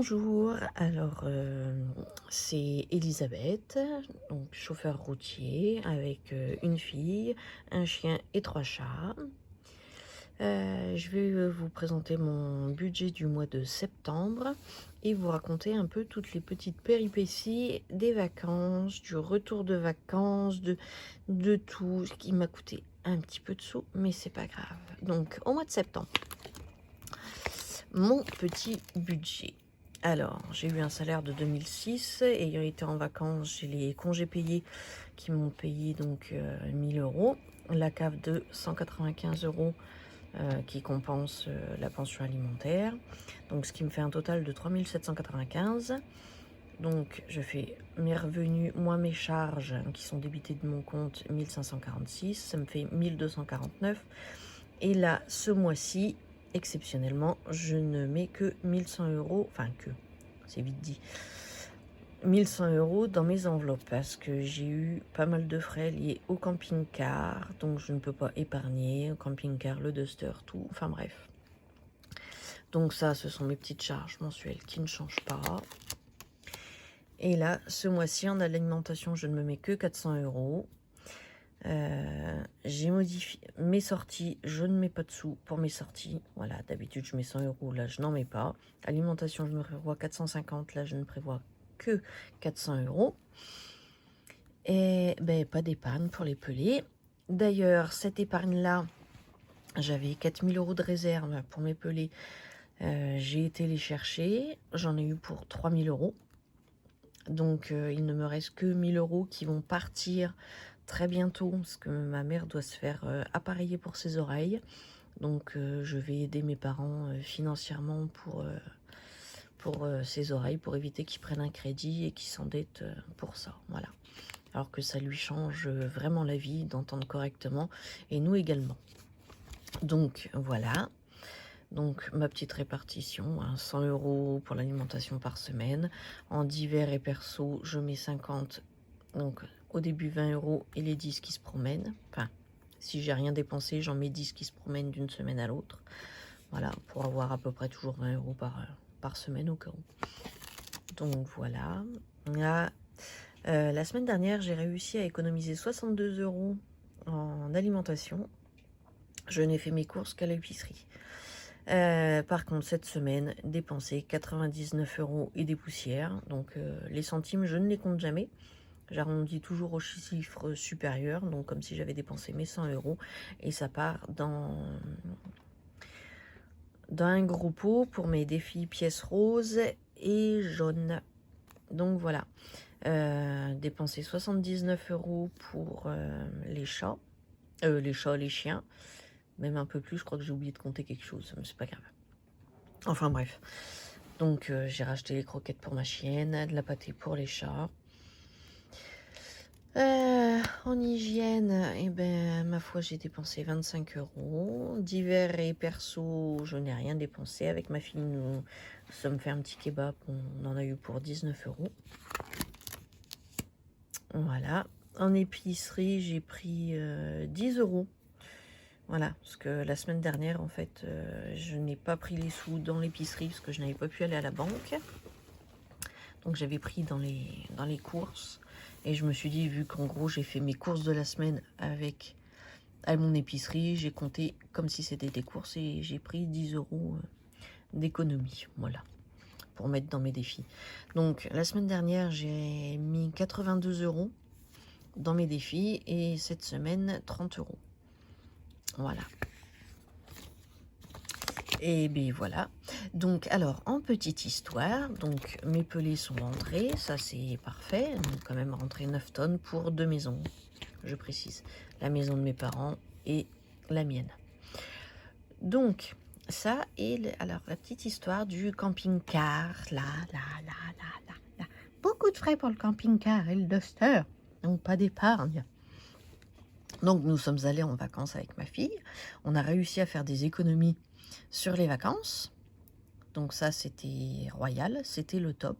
Bonjour, alors c'est Elisabeth, donc chauffeur routier avec une fille, un chien et 3 chats. Je vais vous présenter mon budget du mois de septembre et vous raconter un peu toutes les petites péripéties des vacances, du retour de vacances, de tout, ce qui m'a coûté un petit peu de sous, mais c'est pas grave. Donc au mois de septembre, mon petit budget. Alors, j'ai eu un salaire de 2006, ayant été en vacances, j'ai les congés payés qui m'ont payé donc 1000 euros, la cave de 195 euros qui compense la pension alimentaire, donc ce qui me fait un total de 3795. Donc, je fais mes revenus moins mes charges qui sont débitées de mon compte 1546, ça me fait 1249. Et là, ce mois-ci, exceptionnellement, je ne mets que 1100 euros, enfin que, c'est vite dit, 1100 euros dans mes enveloppes parce que j'ai eu pas mal de frais liés au camping-car, donc je ne peux pas épargner, au camping-car, le duster, tout, enfin bref. Donc ça, ce sont mes petites charges mensuelles qui ne changent pas. Et là, ce mois-ci, en alimentation, je ne me mets que 400 euros. J'ai modifié mes sorties, je ne mets pas de sous pour mes sorties. Voilà, d'habitude je mets 100 euros, là je n'en mets pas. Alimentation, je me prévois 450, là je ne prévois que 400 euros. Et ben, pas d'épargne pour les pelés. D'ailleurs, cette épargne-là, j'avais 4000 euros de réserve pour mes pelés. J'ai été les chercher, j'en ai eu pour 3000 euros. Donc il ne me reste que 1000 euros qui vont partir très bientôt parce que ma mère doit se faire appareiller pour ses oreilles. Donc je vais aider mes parents financièrement pour ses oreilles, pour éviter qu'ils prennent un crédit et qu'ils s'endettent pour ça. Voilà. Alors que ça lui change vraiment la vie d'entendre correctement et nous également. Donc voilà. Donc ma petite répartition, 100 euros pour l'alimentation par semaine. En divers et perso, je mets 50. Donc au début 20 euros et les 10 qui se promènent. Enfin, si j'ai rien dépensé, j'en mets 10 qui se promènent d'une semaine à l'autre. Voilà, pour avoir à peu près toujours 20 euros par semaine au cas où. Donc voilà. Là, la semaine dernière, j'ai réussi à économiser 62 euros en alimentation. Je n'ai fait mes courses qu'à l'épicerie. Par contre, cette semaine, dépensé 99 euros et des poussières. Donc, les centimes, je ne les compte jamais. J'arrondis toujours au chiffre supérieur, donc comme si j'avais dépensé mes 100 euros. Et ça part dans un gros pot pour mes défis pièces roses et jaunes. Donc voilà. Dépenser 79 euros pour les chats. Les chiens. Même un peu plus, je crois que j'ai oublié de compter quelque chose, mais c'est pas grave. Enfin bref. Donc j'ai racheté les croquettes pour ma chienne, de la pâtée pour les chats. En hygiène, eh ben, ma foi, j'ai dépensé 25 euros. Divers et perso, je n'ai rien dépensé. Avec ma fille, nous sommes fait un petit kebab. On en a eu pour 19 euros. Voilà. En épicerie, j'ai pris 10 euros. Voilà, parce que la semaine dernière, en fait, je n'ai pas pris les sous dans l'épicerie parce que je n'avais pas pu aller à la banque. Donc j'avais pris dans les courses. Et je me suis dit, vu qu'en gros, j'ai fait mes courses de la semaine avec à mon épicerie, j'ai compté comme si c'était des courses et j'ai pris 10 euros d'économie. Voilà, pour mettre dans mes défis. Donc la semaine dernière, j'ai mis 82 euros dans mes défis et cette semaine, 30 euros. Voilà. Et bien voilà. Donc alors en petite histoire, donc mes pelés sont rentrés, ça c'est parfait. On a quand même rentré 9 tonnes pour 2 maisons, je précise. La maison de mes parents et la mienne. Donc ça est alors la petite histoire du camping-car. Là. Beaucoup de frais pour le camping-car et le duster. Donc pas d'épargne. Donc nous sommes allés en vacances avec ma fille. On a réussi à faire des économies sur les vacances. Donc ça, c'était royal, c'était le top.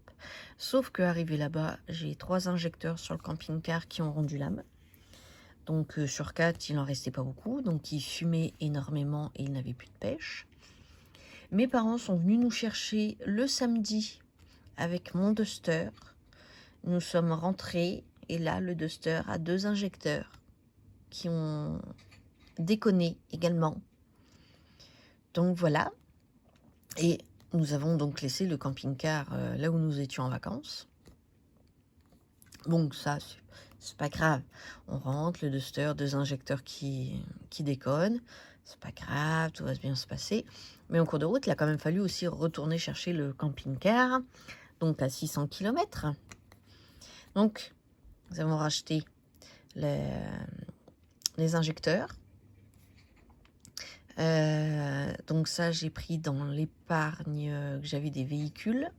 Sauf qu'arrivé là-bas, j'ai 3 injecteurs sur le camping-car qui ont rendu l'âme. Donc sur 4, il n'en restait pas beaucoup. Donc ils fumaient énormément et ils n'avaient plus de pêche. Mes parents sont venus nous chercher le samedi avec mon Duster. Nous sommes rentrés et là, le Duster a 2 injecteurs qui ont déconné également. Donc voilà. Et nous avons donc laissé le camping-car là où nous étions en vacances. Bon, ça, c'est pas grave. On rentre, le Duster, 2 injecteurs qui déconnent. C'est pas grave, tout va bien se passer. Mais en cours de route, il a quand même fallu aussi retourner chercher le camping-car, donc à 600 km. Donc, nous avons racheté les injecteurs. Donc ça, j'ai pris dans l'épargne que j'avais des véhicules.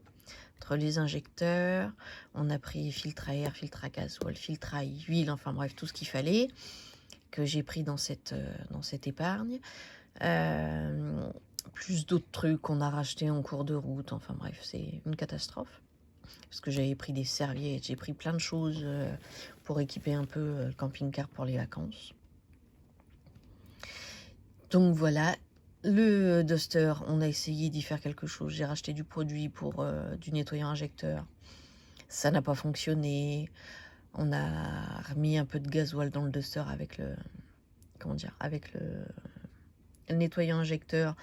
Entre les injecteurs, on a pris filtre à air, filtre à gasoil, filtre à huile, enfin bref, tout ce qu'il fallait, que j'ai pris dans cette épargne. Plus d'autres trucs qu'on a rachetés en cours de route, enfin bref, c'est une catastrophe. Parce que j'avais pris des serviettes, j'ai pris plein de choses pour équiper un peu le camping-car pour les vacances. Donc voilà, le Duster, on a essayé d'y faire quelque chose. J'ai racheté du produit pour du nettoyant injecteur. Ça n'a pas fonctionné. On a remis un peu de gasoil dans le Duster avec le... Comment dire? Avec le nettoyant injecteur.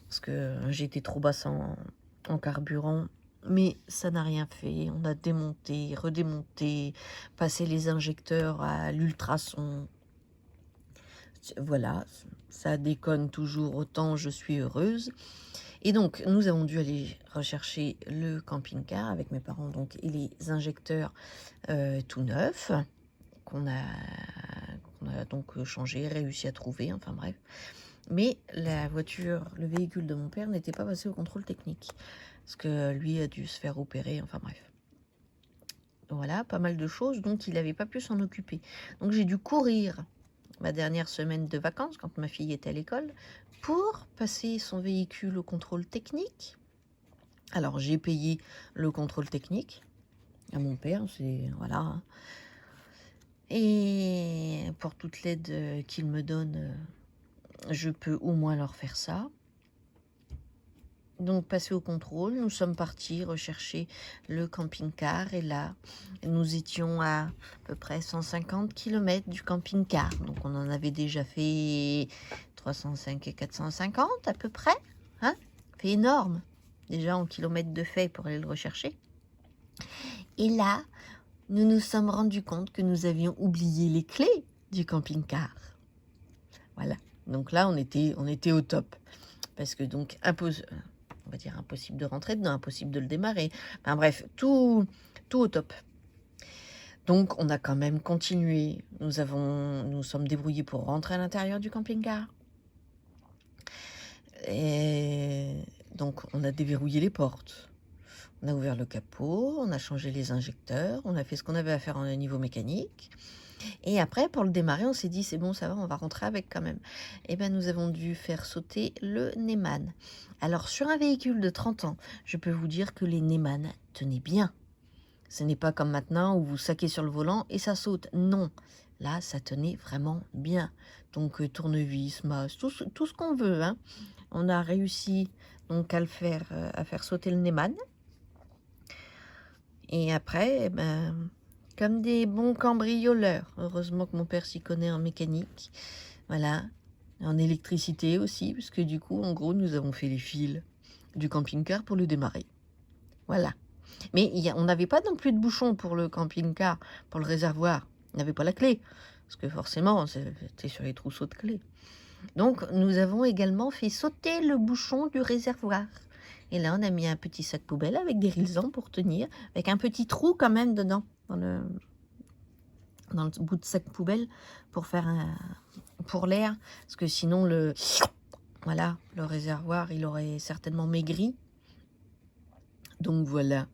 Parce que j'étais trop basse en carburant. Mais ça n'a rien fait. On a démonté, redémonté, passé les injecteurs à l'ultrason. Voilà, ça déconne toujours autant, je suis heureuse. Et donc, nous avons dû aller rechercher le camping-car avec mes parents donc, et les injecteurs tout neufs qu'on a donc changé, réussi à trouver, enfin bref. Mais la voiture, le véhicule de mon père n'était pas passé au contrôle technique. Parce que lui a dû se faire opérer, enfin bref. Voilà, pas mal de choses, donc il n'avait pas pu s'en occuper. Donc j'ai dû courir ma dernière semaine de vacances, quand ma fille était à l'école, pour passer son véhicule au contrôle technique. Alors, j'ai payé le contrôle technique à mon père, c'est... Voilà. Et pour toute l'aide qu'il me donne, je peux au moins leur faire ça. Donc, passé au contrôle, nous sommes partis rechercher le camping-car. Et là, nous étions à peu près 150 km du camping-car. Donc, on en avait déjà fait 305 et 450 à peu près. Hein? C'est énorme, déjà en kilomètres de fait pour aller le rechercher. Et là, nous nous sommes rendus compte que nous avions oublié les clés du camping-car. Voilà. Donc là, on était au top. Parce que donc, on va dire impossible de rentrer dedans, impossible de le démarrer. Enfin bref, tout au top. Donc on a quand même continué. Nous sommes débrouillés pour rentrer à l'intérieur du camping-car. Et donc on a déverrouillé les portes. On a ouvert le capot, on a changé les injecteurs, on a fait ce qu'on avait à faire au niveau mécanique. Et après, pour le démarrer, on s'est dit, c'est bon, ça va, on va rentrer avec quand même. Et bien, nous avons dû faire sauter le Neyman. Alors, sur un véhicule de 30 ans, je peux vous dire que les Neyman tenaient bien. Ce n'est pas comme maintenant où vous saquez sur le volant et ça saute. Non, là, ça tenait vraiment bien. Donc, tournevis, masse, tout ce qu'on veut. Hein. On a réussi donc à faire sauter le Neyman. Et après, comme des bons cambrioleurs. Heureusement que mon père s'y connaît en mécanique. Voilà. En électricité aussi, parce que du coup, en gros, nous avons fait les fils du camping-car pour le démarrer. Voilà. Mais on n'avait pas non plus de bouchon pour le camping-car, pour le réservoir. On n'avait pas la clé. Parce que forcément, c'était sur les trousseaux de clés. Donc, nous avons également fait sauter le bouchon du réservoir. Et là, on a mis un petit sac poubelle avec des résans pour tenir, avec un petit trou quand même dedans, dans le bout de sac poubelle, pour l'air. Parce que sinon, le réservoir, il aurait certainement maigri. Donc voilà.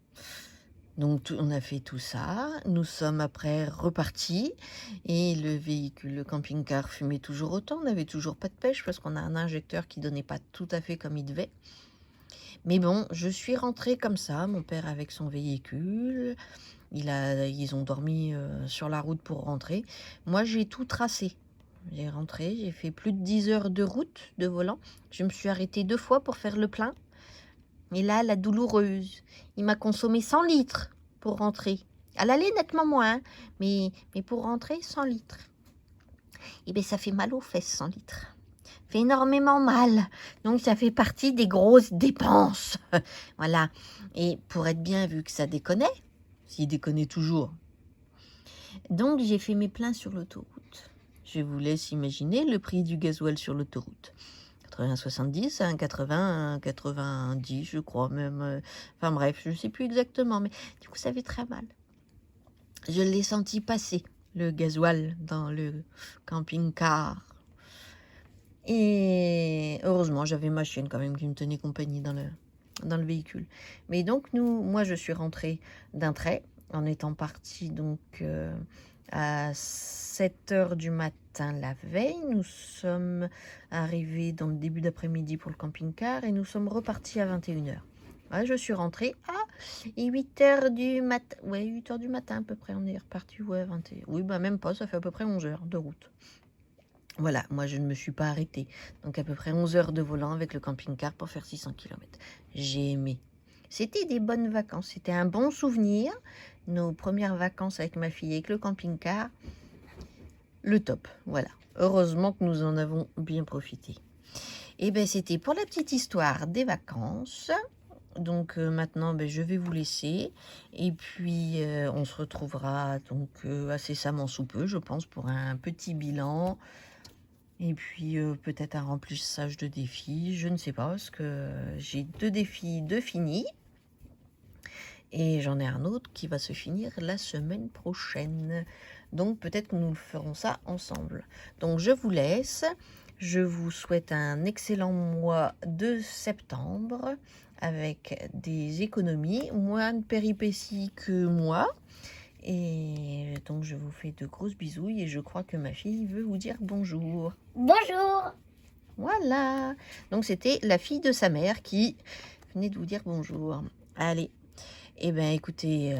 Donc on a fait tout ça. Nous sommes après repartis. Et le camping-car fumait toujours autant. On n'avait toujours pas de pêche parce qu'on a un injecteur qui donnait pas tout à fait comme il devait. Mais bon, je suis rentrée comme ça, mon père avec son véhicule. Ils ont dormi sur la route pour rentrer. Moi, j'ai tout tracé. J'ai rentré, j'ai fait plus de 10 heures de route de volant. Je me suis arrêtée 2 fois pour faire le plein. Et là, la douloureuse, il m'a consommé 100 litres pour rentrer. À l'aller, nettement moins, hein, mais pour rentrer, 100 litres. Et bien, ça fait mal aux fesses, 100 litres. Fait énormément mal. Donc, ça fait partie des grosses dépenses. Voilà. Et pour être bien, vu que ça déconnait, s'il déconnait toujours, donc j'ai fait mes pleins sur l'autoroute. Je vous laisse imaginer le prix du gasoil sur l'autoroute. 80-70, 80-90, je crois même. Enfin bref, je ne sais plus exactement, mais du coup, ça fait très mal. Je l'ai senti passer, le gasoil, dans le camping-car. Et heureusement, j'avais ma chienne quand même qui me tenait compagnie dans le véhicule. Mais donc, moi, je suis rentrée d'un trait en étant partie donc à 7 h du matin la veille. Nous sommes arrivés dans le début d'après-midi pour le camping-car et nous sommes repartis à 21 h. Ouais, je suis rentrée à 8 h du matin. Ouais, 8 h du matin à peu près. On est reparti, ouais, 21. Oui, bah même pas, ça fait à peu près 11 h de route. Voilà, moi je ne me suis pas arrêtée. Donc à peu près 11 h de volant avec le camping-car pour faire 600 km. J'ai aimé. C'était des bonnes vacances, c'était un bon souvenir. Nos premières vacances avec ma fille avec le camping-car, le top, voilà. Heureusement que nous en avons bien profité. Et bien c'était pour la petite histoire des vacances. Donc maintenant, je vais vous laisser. Et puis, on se retrouvera donc incessamment sous peu, je pense, pour un petit bilan. Et puis peut-être un remplissage de défis, je ne sais pas, parce que j'ai 2 défis de finis. Et j'en ai un autre qui va se finir la semaine prochaine. Donc peut-être que nous ferons ça ensemble. Donc je vous laisse. Je vous souhaite un excellent mois de septembre avec des économies, moins de péripéties que moi. Et donc je vous fais de grosses bisouilles et je crois que ma fille veut vous dire bonjour. Bonjour. Voilà. Donc c'était la fille de sa mère qui venait de vous dire bonjour. Allez. Eh bien écoutez,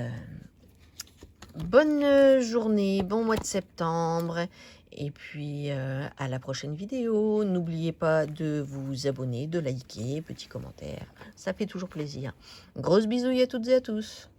bonne journée, bon mois de septembre. Et puis à la prochaine vidéo. N'oubliez pas de vous abonner, de liker, petit commentaire. Ça fait toujours plaisir. Grosses bisouilles à toutes et à tous.